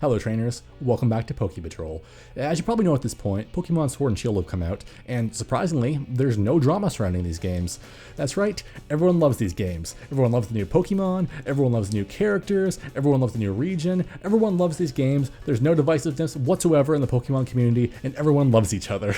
Hello trainers, welcome back to Poke Patrol. As you probably know at this point, Pokemon Sword and Shield have come out, and surprisingly, there's no drama surrounding these games. That's right, everyone loves these games. Everyone loves the new Pokemon, everyone loves the new characters, everyone loves the new region, everyone loves these games, there's no divisiveness whatsoever in the Pokemon community, and everyone loves each other.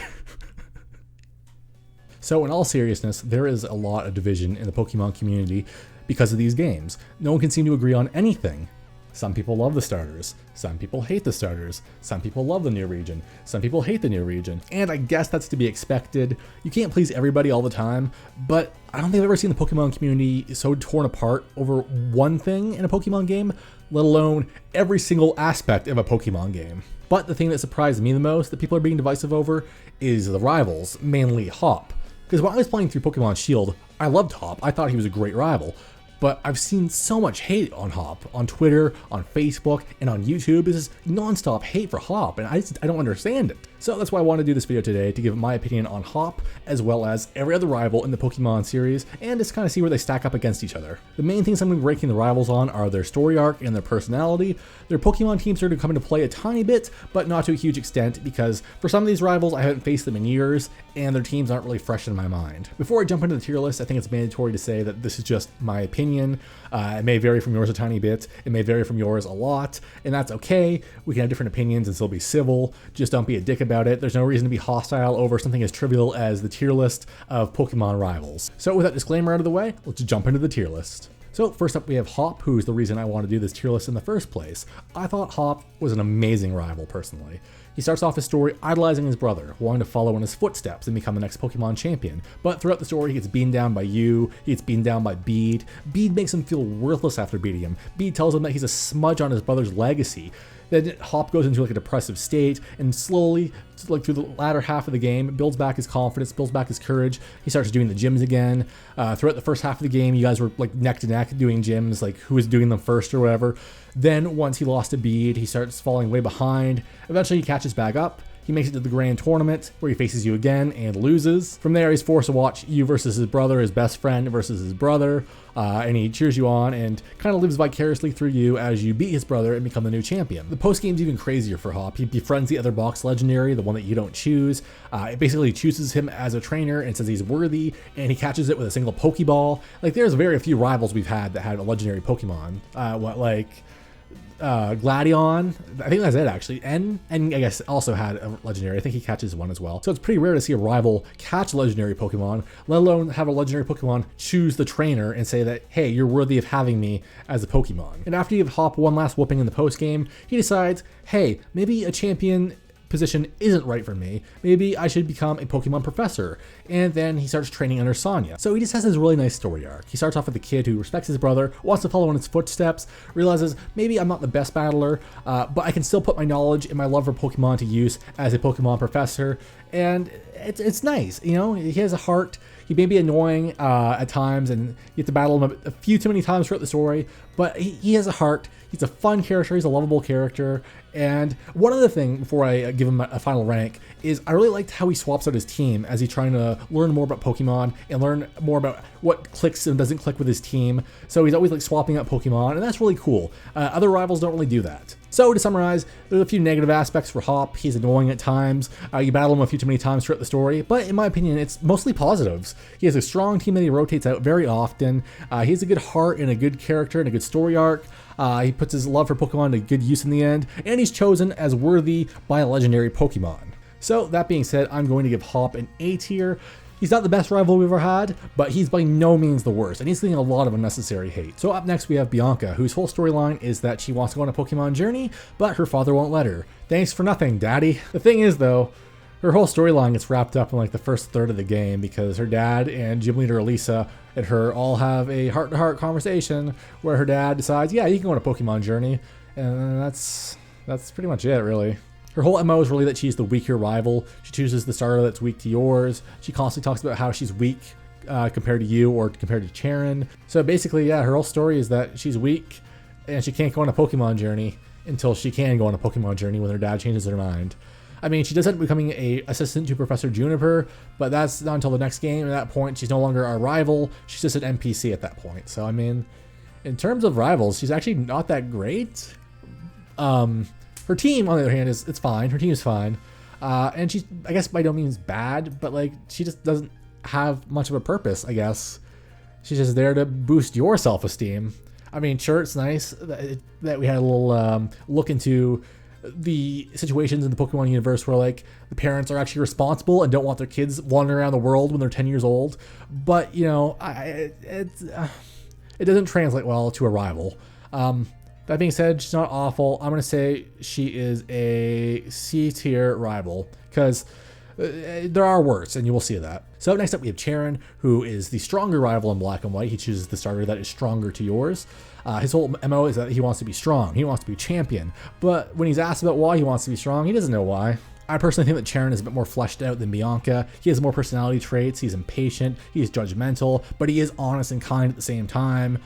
So in all seriousness, there is a lot of division in the Pokemon community because of these games. No one can seem to agree on anything. Some people love the starters, some people hate the starters, some people love the new region, some people hate the new region, and I guess that's to be expected. You can't please everybody all the time, but I don't think I've ever seen the Pokemon community so torn apart over one thing in a Pokemon game, let alone every single aspect of a Pokemon game. But the thing that surprised me the most that people are being divisive over is the rivals, mainly Hop. Because when I was playing through Pokemon Shield, I loved Hop, I thought he was a great rival. But I've seen so much hate on Hop, on Twitter, on Facebook, and on YouTube. This is non-stop hate for Hop, and I don't understand it. So that's why I want to do this video today, to give my opinion on Hop, as well as every other rival in the Pokemon series, and just kind of see where they stack up against each other. The main things I'm going to be ranking the rivals on are their story arc and their personality. Their Pokemon teams are going to come into play a tiny bit, but not to a huge extent, because for some of these rivals, I haven't faced them in years, and their teams aren't really fresh in my mind. Before I jump into the tier list, I think it's mandatory to say that this is just my opinion. It may vary from yours a tiny bit, it may vary from yours a lot, and that's okay. We can have different opinions and still be civil. Just don't be a dick about it. There's no reason to be hostile over something as trivial as the tier list of Pokemon rivals. So with that disclaimer out of the way, let's jump into the tier list. So first up we have Hop, who's the reason I want to do this tier list in the first place. I thought Hop was an amazing rival personally. He starts off his story idolizing his brother, wanting to follow in his footsteps and become the next Pokemon champion. But throughout the story, he gets beaten down by you, he gets beaten down by Bede. Bede makes him feel worthless after beating him. Bede tells him that he's a smudge on his brother's legacy. Then Hop goes into like a depressive state and slowly, like through the latter half of the game, builds back his confidence, builds back his courage. He starts doing the gyms again. Throughout the first half of the game, you guys were like neck to neck doing gyms, like who was doing them first or whatever. Then once he lost to Bede, he starts falling way behind. Eventually he catches back up. He makes it to the grand tournament where he faces you again and loses. From there, he's forced to watch you versus his brother, his best friend versus his brother, and he cheers you on and kind of lives vicariously through you as you beat his brother and become the new champion. The post game's even crazier for Hop. He befriends the other box legendary, the one that you don't choose. It basically chooses him as a trainer and says he's worthy, and he catches it with a single Pokeball. Like, there's very few rivals we've had that had a legendary Pokemon. Gladion, I think that's it actually, and I guess also had a legendary. I think he catches one as well. So it's pretty rare to see a rival catch a legendary Pokemon, let alone have a legendary Pokemon choose the trainer and say that, hey, you're worthy of having me as a Pokemon. And after you give Hop one last whooping in the post game, he decides, hey, maybe a champion position isn't right for me. Maybe I should become a Pokemon professor. And then he starts training under Sonia. So he just has this really nice story arc. He starts off with a kid who respects his brother, wants to follow in his footsteps, realizes maybe I'm not the best battler, but I can still put my knowledge and my love for Pokemon to use as a Pokemon professor. And it's nice, you know, he has a heart. He may be annoying at times, and you have to battle him a few too many times throughout the story, but he has a heart. He's a fun character, he's a lovable character, and one other thing before I give him a final rank is I really liked how he swaps out his team as he's trying to learn more about Pokemon and learn more about what clicks and doesn't click with his team. So he's always like swapping out Pokemon, and that's really cool. Other rivals don't really do that. So to summarize, there's a few negative aspects for Hop. He's annoying at times. You battle him a few too many times throughout the story, but in my opinion, it's mostly positives. He has a strong team that he rotates out very often. He has a good heart and a good character and a good story arc. He puts his love for Pokemon to good use in the end, and he's chosen as worthy by a legendary Pokemon. So that being said, I'm going to give Hop an A tier. He's not the best rival we've ever had, but he's by no means the worst, and he's getting a lot of unnecessary hate. So up next we have Bianca, whose whole storyline is that she wants to go on a Pokemon journey, but her father won't let her. Thanks for nothing, daddy. The thing is though, her whole storyline gets wrapped up in like the first third of the game because her dad and gym leader Elisa and her all have a heart-to-heart conversation where her dad decides, yeah, you can go on a Pokemon journey, and that's pretty much it, really. Her whole MO is really that she's the weaker rival. She chooses the starter that's weak to yours. She constantly talks about how she's weak compared to you or compared to Cheran. So basically, yeah, her whole story is that she's weak and she can't go on a Pokemon journey until she can go on a Pokemon journey when her dad changes her mind. I mean, she does end up becoming an assistant to Professor Juniper, but that's not until the next game. At that point, she's no longer our rival. She's just an NPC at that point. So, I mean, in terms of rivals, she's actually not that great. Her team, on the other hand, it's fine. Her team is fine. And she's, I guess, by no means bad, but like she just doesn't have much of a purpose, I guess. She's just there to boost your self-esteem. I mean, sure, it's nice that we had a little look into the situations in the Pokemon universe where like the parents are actually responsible and don't want their kids wandering around the world when they're 10 years old. But, you know, it doesn't translate well to a rival. That being said, she's not awful. I'm going to say she is a C-tier rival because there are worse, and you will see that. So next up we have Cheran, who is the stronger rival in Black and White. He chooses the starter that is stronger to yours. His whole MO is that he wants to be strong. He wants to be champion. But when he's asked about why he wants to be strong, he doesn't know why. I personally think that Cheran is a bit more fleshed out than Bianca. He has more personality traits. He's impatient. He's judgmental, but he is honest and kind at the same time.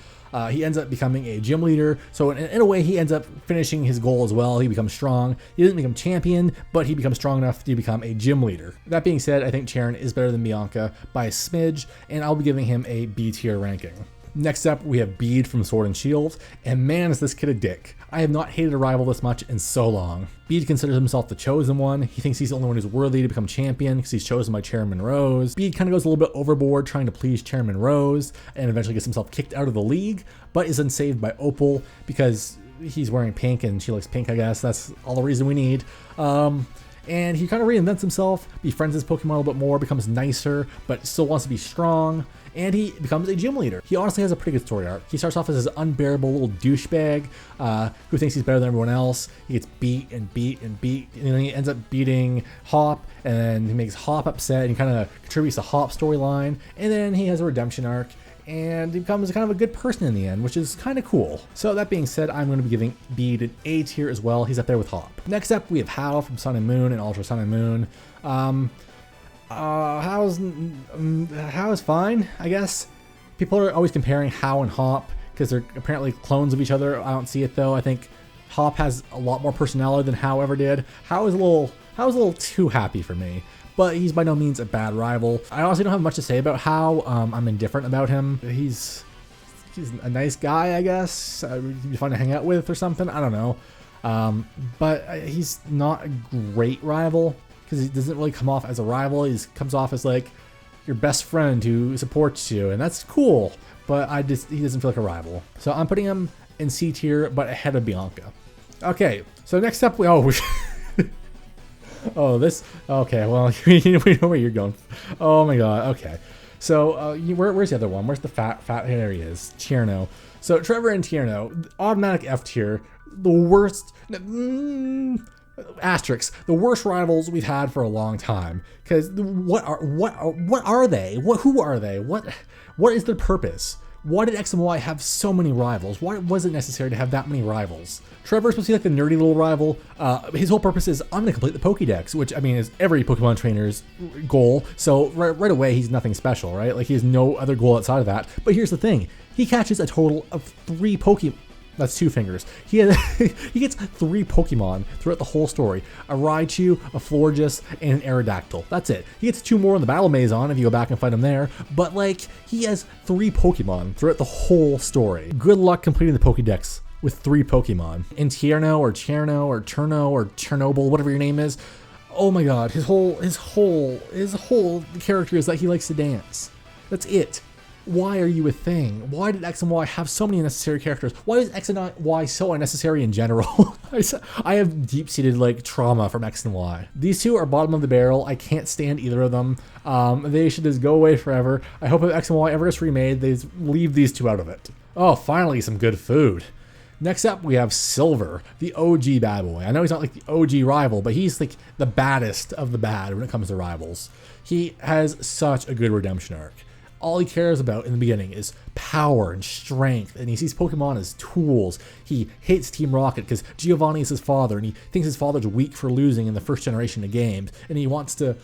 He ends up becoming a gym leader, so in a way he ends up finishing his goal as well. He becomes strong. He doesn't become champion, but he becomes strong enough to become a gym leader. That being said, I think Cheran is better than Bianca by a smidge, and I'll be giving him a B tier ranking. Next up, we have Bede from Sword and Shield, and man is this kid a dick. I have not hated a rival this much in so long. Bede considers himself the chosen one. He thinks he's the only one who's worthy to become champion because he's chosen by Chairman Rose. Bede kind of goes a little bit overboard trying to please Chairman Rose and eventually gets himself kicked out of the league, but is then saved by Opal because he's wearing pink and she likes pink, I guess. That's all the reason we need. And he kind of reinvents himself, befriends his Pokemon a little bit more, becomes nicer, but still wants to be strong, and he becomes a gym leader. He honestly has a pretty good story arc. He starts off as this unbearable little douchebag who thinks he's better than everyone else. He gets beat and beat and beat, and then he ends up beating Hop, and then he makes Hop upset, and he kind of contributes to Hop's storyline, and then he has a redemption arc, and he becomes kind of a good person in the end, which is kind of cool. So that being said, I'm going to be giving Bede an A tier as well. He's up there with Hop. Next up, we have Hao from Sun and Moon and Ultra Sun and Moon. Hao is fine, I guess. People are always comparing Hao and Hop because they're apparently clones of each other. I don't see it though. I think Hop has a lot more personality than Hao ever did. Hao is a little too happy for me, but he's by no means a bad rival. I honestly don't have much to say about Hao. I'm indifferent about him. He's a nice guy, I guess. He'd be fun to hang out with or something. I don't know. But he's not a great rival because he doesn't really come off as a rival. He comes off as like your best friend who supports you, and that's cool. But he doesn't feel like a rival. So I'm putting him in C tier, but ahead of Bianca. Okay, so next up okay, well, we know where you're going. Oh my god, okay. So, where's the other one? Where's the fat, there he is, Tierno. So, Trevor and Tierno, automatic F tier, the worst, asterisks, the worst rivals we've had for a long time. Because, what are they? Who are they? What is their purpose? Why did X and Y have so many rivals? Why was it necessary to have that many rivals? Trevor's supposed to be like the nerdy little rival. His whole purpose is, I'm going to complete the Pokédex, which, I mean, is every Pokemon trainer's goal. So right away, he's nothing special, right? Like, he has no other goal outside of that. But here's the thing. He catches a total of 3 Pokemon. That's 2 fingers. He gets 3 Pokemon throughout the whole story. A Raichu, a Florges, and an Aerodactyl. That's it. He gets 2 more in the Battle Maison if you go back and fight him there. But, like, he has 3 Pokemon throughout the whole story. Good luck completing the Pokédex with 3 Pokemon. And Tierno or Cherno or Chernobyl, whatever your name is. Oh my god, his whole character is that he likes to dance. That's it. Why are you a thing? Why did X and Y have so many unnecessary characters? Why is X and Y so unnecessary in general? I have deep-seated like trauma from X and Y. These 2 are bottom of the barrel. I can't stand either of them. They should just go away forever. I hope if X and Y ever gets remade, they leave these 2 out of it. Oh, finally some good food. Next up, we have Silver, the OG bad boy. I know he's not like the OG rival, but he's like the baddest of the bad when it comes to rivals. He has such a good redemption arc. All he cares about in the beginning is power and strength, and he sees Pokemon as tools. He hates Team Rocket because Giovanni is his father, and he thinks his father's weak for losing in the first generation of games, and he wants to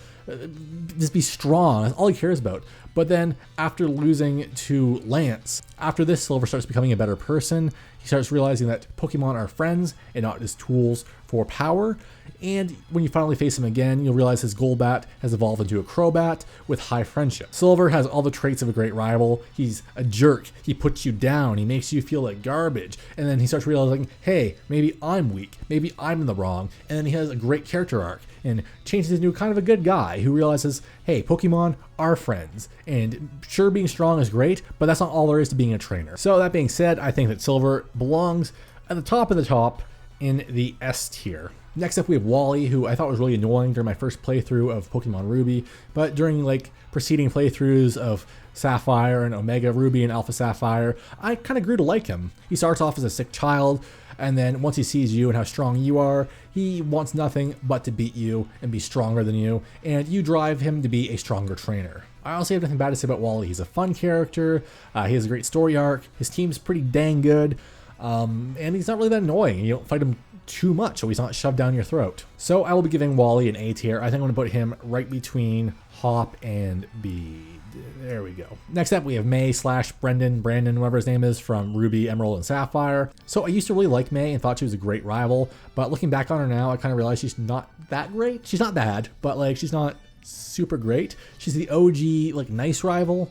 just be strong. That's all he cares about. But then, after losing to Lance, after this, Silver starts becoming a better person. He starts realizing that Pokemon are friends and not just tools for power. And when you finally face him again, you'll realize his Golbat has evolved into a Crobat with high friendship. Silver has all the traits of a great rival. He's a jerk. He puts you down. He makes you feel like garbage. And then he starts realizing, hey, maybe I'm weak. Maybe I'm in the wrong. And then he has a great character arc and changes into kind of a good guy who realizes, hey, Pokemon are friends. And sure, being strong is great, but that's not all there is to being a trainer. So that being said, I think that Silver belongs at the top of the top in the S tier. Next up, we have Wally, who I thought was really annoying during my first playthrough of Pokemon Ruby, but during like preceding playthroughs of Sapphire and Omega Ruby and Alpha Sapphire, I kind of grew to like him. He starts off as a sick child, and then once he sees you and how strong you are, he wants nothing but to beat you and be stronger than you, and you drive him to be a stronger trainer. I honestly have nothing bad to say about Wally. He's a fun character, he has a great story arc, his team's pretty dang good, and he's not really that annoying. You don't fight him too much, so he's not shoved down your throat. So I will be giving Wally an A tier. I think I'm going to put him right between Hop and Bede. There we go. Next up, we have May / Brandon, whatever his name is, from Ruby, Emerald, and Sapphire. So I used to really like May and thought she was a great rival, but looking back on her now, I kind of realized she's not that great. She's not bad, but like she's not super great. She's the OG like nice rival,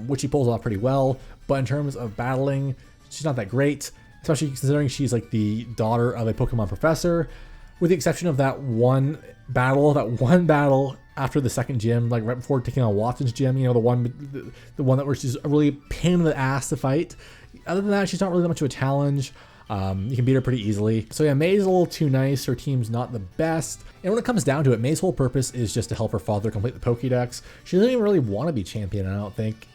which she pulls off pretty well, but in terms of battling, she's not that great. Especially considering she's like the daughter of a Pokemon professor, with the exception of that one battle after the second gym, like right before taking on Watson's gym, you know, the one that was just a really pain in the ass to fight. Other than that, she's not really that much of a challenge. You can beat her pretty easily. So yeah, May's a little too nice. Her team's not the best. And when it comes down to it, May's whole purpose is just to help her father complete the Pokédex. She doesn't even really want to be champion, I don't think.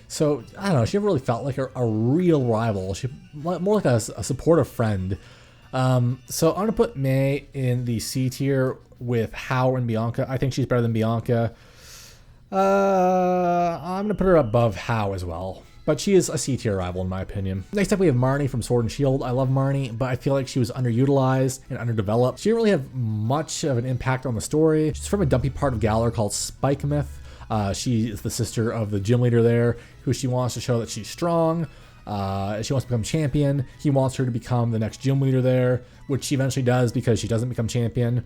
So, I don't know, she never really felt like a real rival. She more like a supportive friend. So I'm going to put May in the C tier with How and Bianca. I think she's better than Bianca. I'm going to put her above How as well. But she is a C tier rival in my opinion. Next up we have Marnie from Sword and Shield. I love Marnie, but I feel like she was underutilized and underdeveloped. She didn't really have much of an impact on the story. She's from a dumpy part of Galar called Spikemouth. She is the sister of the gym leader there, who she wants to show that she's strong. She wants to become champion. He wants her to become the next gym leader there, which she eventually does because she doesn't become champion.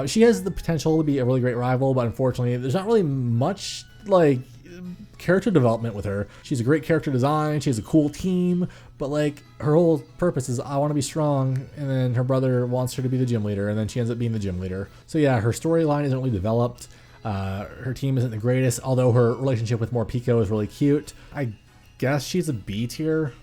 She has the potential to be a really great rival, but unfortunately, there's not really much like character development with her. She's a great character design. She has a cool team, but like her whole purpose is I want to be strong, and then her brother wants her to be the gym leader, and then she ends up being the gym leader. So yeah, her storyline isn't really developed. Her team isn't the greatest, although her relationship with Morpeko is really cute. I guess she's a B tier.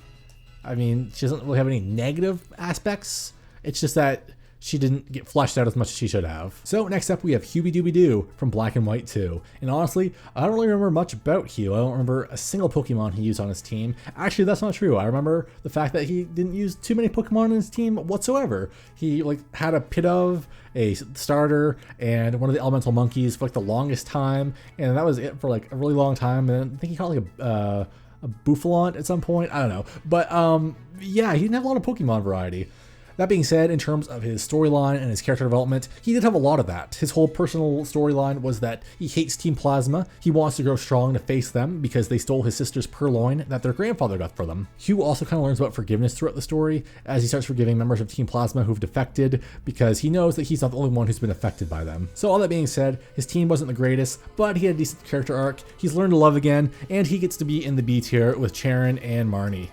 I mean, she doesn't really have any negative aspects. It's just that she didn't get fleshed out as much as she should have. So next up we have Hubie from Black and White 2. And honestly, I don't really remember much about Hugh. I don't remember a single Pokemon he used on his team. Actually, that's not true. I remember the fact that he didn't use too many Pokemon on his team whatsoever. He like had a Pidove, a starter, and one of the elemental monkeys for like the longest time. And that was it for like a really long time. And I think he caught like a Bouffalont at some point. I don't know. But yeah, he didn't have a lot of Pokemon variety. That being said, in terms of his storyline and his character development, he did have a lot of that. His whole personal storyline was that he hates Team Plasma. He wants to grow strong to face them because they stole his sister's Purloin that their grandfather got for them. Hugh also kind of learns about forgiveness throughout the story as he starts forgiving members of Team Plasma who've defected because he knows that he's not the only one who's been affected by them. So all that being said, his team wasn't the greatest, but he had a decent character arc. He's learned to love again, and he gets to be in the B tier with Cheran and Marnie.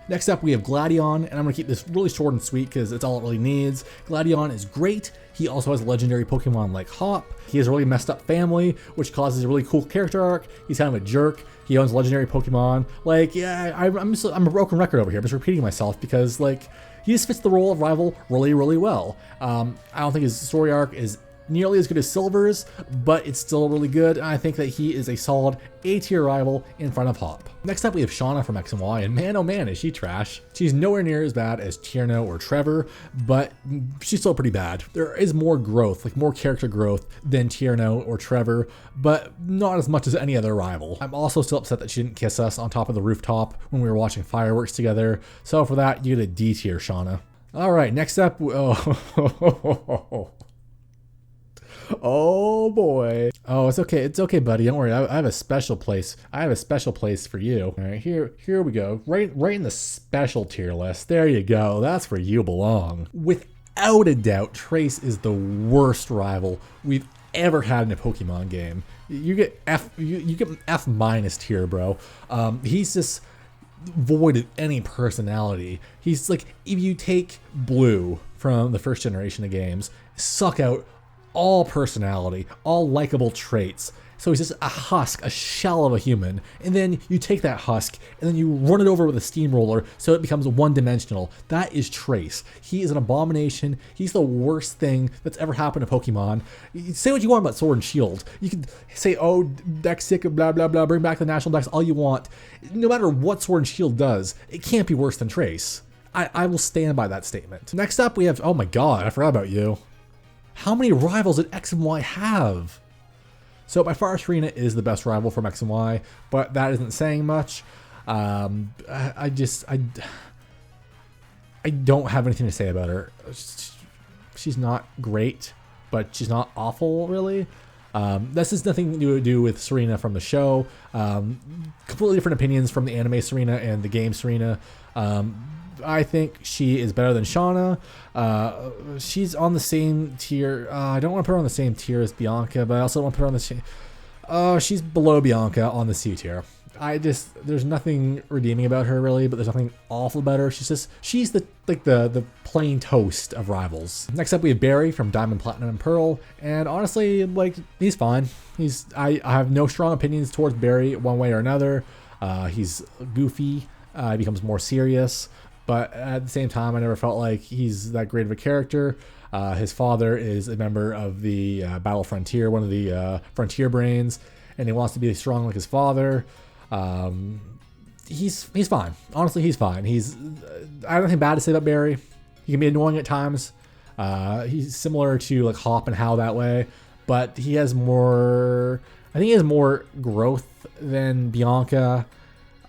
Next up, we have Gladion, and I'm going to keep this really short and sweet because it's all it really needs. Gladion is great. He also has legendary Pokemon like Hop. He has a really messed up family, which causes a really cool character arc. He's kind of a jerk. He owns legendary Pokemon. Like, yeah, I'm a broken record over here. I'm just repeating myself because, like, he just fits the role of rival really, really well. I don't think his story arc is nearly as good as Silver's, but it's still really good, and I think that he is a solid A-tier rival in front of Hop. Next up, we have Shauna from X and Y, and man, oh man, is she trash. She's nowhere near as bad as Tierno or Trevor, but she's still pretty bad. There is more growth, like more character growth than Tierno or Trevor, but not as much as any other rival. I'm also still upset that she didn't kiss us on top of the rooftop when we were watching fireworks together, so for that, you get a D tier, Shauna. All right, next up, oh boy. Oh, it's okay, buddy. Don't worry. I have a special place. I have a special place for you. All right, here we go. Right in the special tier list. There you go. That's where you belong. Without a doubt, Trace is the worst rival we've ever had in a Pokemon game. You get you get an F minus tier, bro. He's just void of any personality. He's like, if you take Blue from the first generation of games, suck out all personality, all likable traits. So he's just a husk, a shell of a human. And then you take that husk and then you run it over with a steamroller so it becomes one-dimensional. That is Trace. He is an abomination. He's the worst thing that's ever happened to Pokemon. Say what you want about Sword and Shield. You can say, oh, Dex sick, blah, blah, blah, bring back the National Dex, all you want. No matter what Sword and Shield does, it can't be worse than Trace. I will stand by that statement. Next up, we have, oh my god, I forgot about you. How many rivals did X and Y have? So by far, Serena is the best rival from X and Y, but that isn't saying much. I don't have anything to say about her. She's not great, but she's not awful, really. This has nothing to do with Serena from the show. Completely different opinions from the anime Serena and the game Serena. I think she is better than Shauna. She's on the same tier. I don't want to put her on the same tier as Bianca, but I also don't want to put her on the same. She's below Bianca on the C tier. There's nothing redeeming about her really, but there's nothing awful about her. She's the plain toast of rivals. Next up, we have Barry from Diamond, Platinum, and Pearl, and honestly, like, he's fine. I have no strong opinions towards Barry one way or another. He's goofy. He becomes more serious. But at the same time, I never felt like he's that great of a character. His father is a member of the Battle Frontier, one of the Frontier Brains, and he wants to be strong like his father. He's fine. Honestly, he's fine. I don't think bad to say about Barry. He can be annoying at times. He's similar to like Hop and How that way, but he has more. I think he has more growth than Bianca.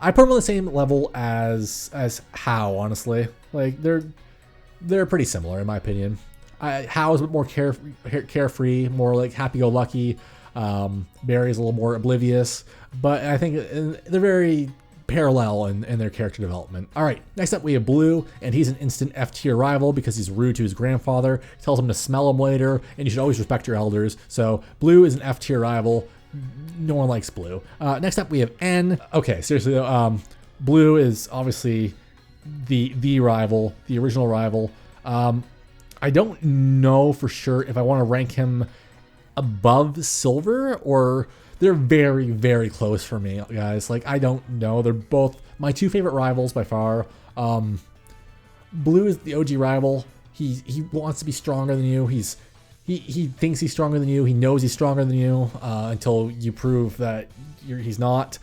I put him on the same level as How, honestly. Like, they're pretty similar, in my opinion. How is a bit more carefree, more like happy-go-lucky. Barry is a little more oblivious. But I think they're very parallel in their character development. All right, next up we have Blue, and he's an instant F-tier rival because he's rude to his grandfather. He tells him to smell him later, and you should always respect your elders. So Blue is an F-tier rival. No one likes Blue. Next up, we have N. Okay, seriously though, Blue is obviously the rival, the original rival. I don't know for sure if I want to rank him above Silver, or they're very, very close for me, guys. Like, I don't know. They're both my two favorite rivals by far. Blue is the OG rival. He wants to be stronger than you. He thinks he's stronger than you. He knows he's stronger than you until you prove that he's not.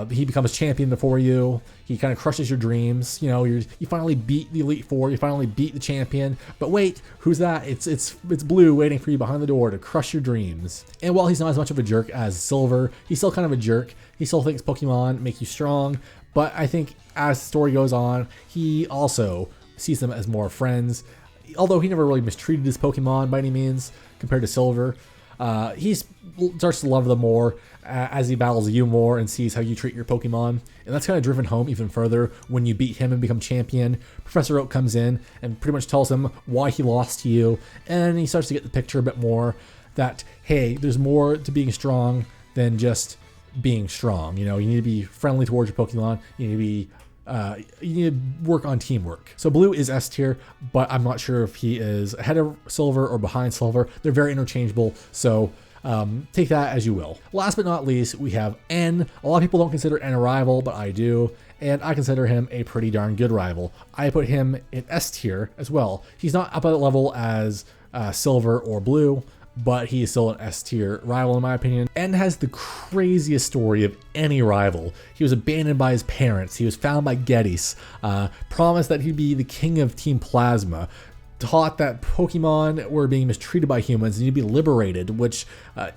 He becomes champion before you. He kind of crushes your dreams. You know, you finally beat the Elite Four. You finally beat the champion. But wait, who's that? It's Blue waiting for you behind the door to crush your dreams. And while he's not as much of a jerk as Silver, he's still kind of a jerk. He still thinks Pokemon make you strong. But I think as the story goes on, he also sees them as more friends. Although he never really mistreated his Pokemon by any means compared to Silver. He starts to love them more as he battles you more and sees how you treat your Pokemon. And that's kind of driven home even further when you beat him and become champion. Professor Oak comes in and pretty much tells him why he lost to you. And he starts to get the picture a bit more that, hey, there's more to being strong than just being strong. You know, you need to be friendly towards your Pokemon. You need to be you need to work on teamwork. So Blue is S tier, but I'm not sure if he is ahead of Silver or behind Silver. They're very interchangeable, so take that as you will. Last but not least, we have N. A lot of people don't consider N a rival, but I do, and I consider him a pretty darn good rival. I put him in S tier as well. He's not up at the level as Silver or Blue, but he is still an S tier rival in my opinion. N has the craziest story of any rival. He was abandoned by his parents. He was found by Geddes, promised that he'd be the king of Team Plasma, taught that Pokemon were being mistreated by humans and need to be liberated, which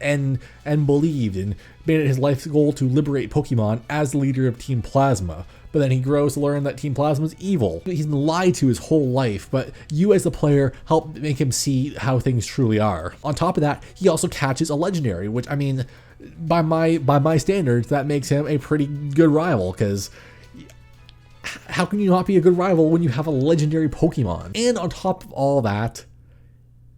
N believed, and made it his life's goal to liberate Pokemon as the leader of Team Plasma. But then he grows to learn that Team Plasma is evil. He's been lied to his whole life, but you as the player help make him see how things truly are. On top of that, he also catches a legendary, which, I mean, by my standards, that makes him a pretty good rival, because how can you not be a good rival when you have a legendary Pokemon? And on top of all that,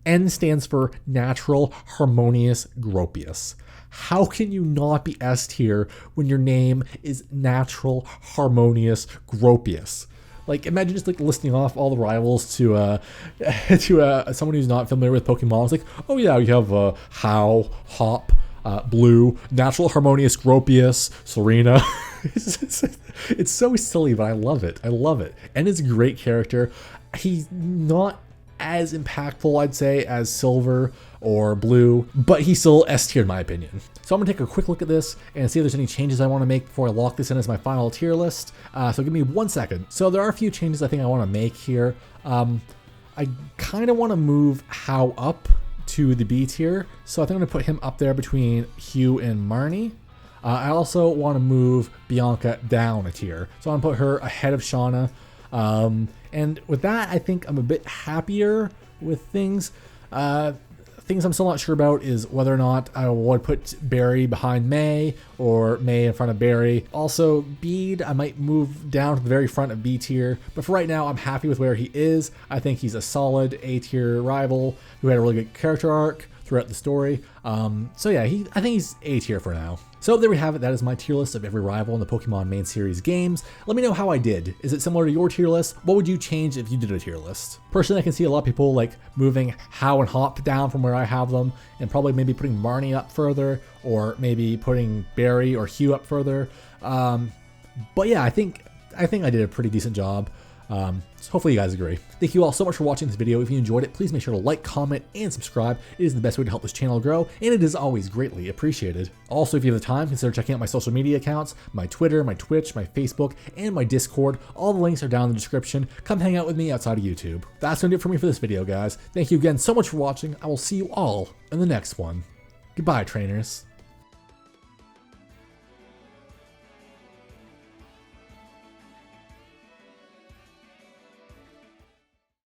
N stands for Natural Harmonious Gropius. How can you not be S tier when your name is Natural Harmonious Gropius? Like, imagine just like listing off all the rivals to someone who's not familiar with Pokemon. It's like, oh yeah, you have How, Hop, Blue, Natural Harmonious Gropius, Serena. It's so silly, but I love it. I love it. And it's a great character. He's not as impactful, I'd say, as Silver or Blue, but he's still S tier in my opinion. So I'm gonna take a quick look at this and see if there's any changes I wanna make before I lock this in as my final tier list. So give me 1 second. So there are a few changes I think I wanna make here. I kinda wanna move How up to the B tier. So I think I'm gonna put him up there between Hugh and Marnie. I also wanna move Bianca down a tier. So I'm gonna put her ahead of Shauna. And with that, I think I'm a bit happier with things. Things I'm still not sure about is whether or not I would put Barry behind May or May in front of Barry. Also, Bede, I might move down to the very front of B tier, but for right now, I'm happy with where he is. I think he's a solid A tier rival who had a really good character arc throughout the story. So yeah, I think he's A tier for now. So there we have it. That is my tier list of every rival in the Pokemon main series games. Let me know how I did. Is it similar to your tier list? What would you change if you did a tier list? Personally, I can see a lot of people like moving How and Hop down from where I have them, and probably maybe putting Marnie up further, or maybe putting Barry or Hugh up further. But yeah, I think I did a pretty decent job. So hopefully you guys agree. Thank you all so much for watching this video. If you enjoyed it, please make sure to like, comment, and subscribe. It is the best way to help this channel grow, and it is always greatly appreciated. Also, if you have the time, consider checking out my social media accounts, my Twitter, my Twitch, my Facebook, and my Discord. All the links are down in the description. Come hang out with me outside of YouTube. That's gonna do it for me for this video, guys. Thank you again so much for watching. I will see you all in the next one. Goodbye, trainers.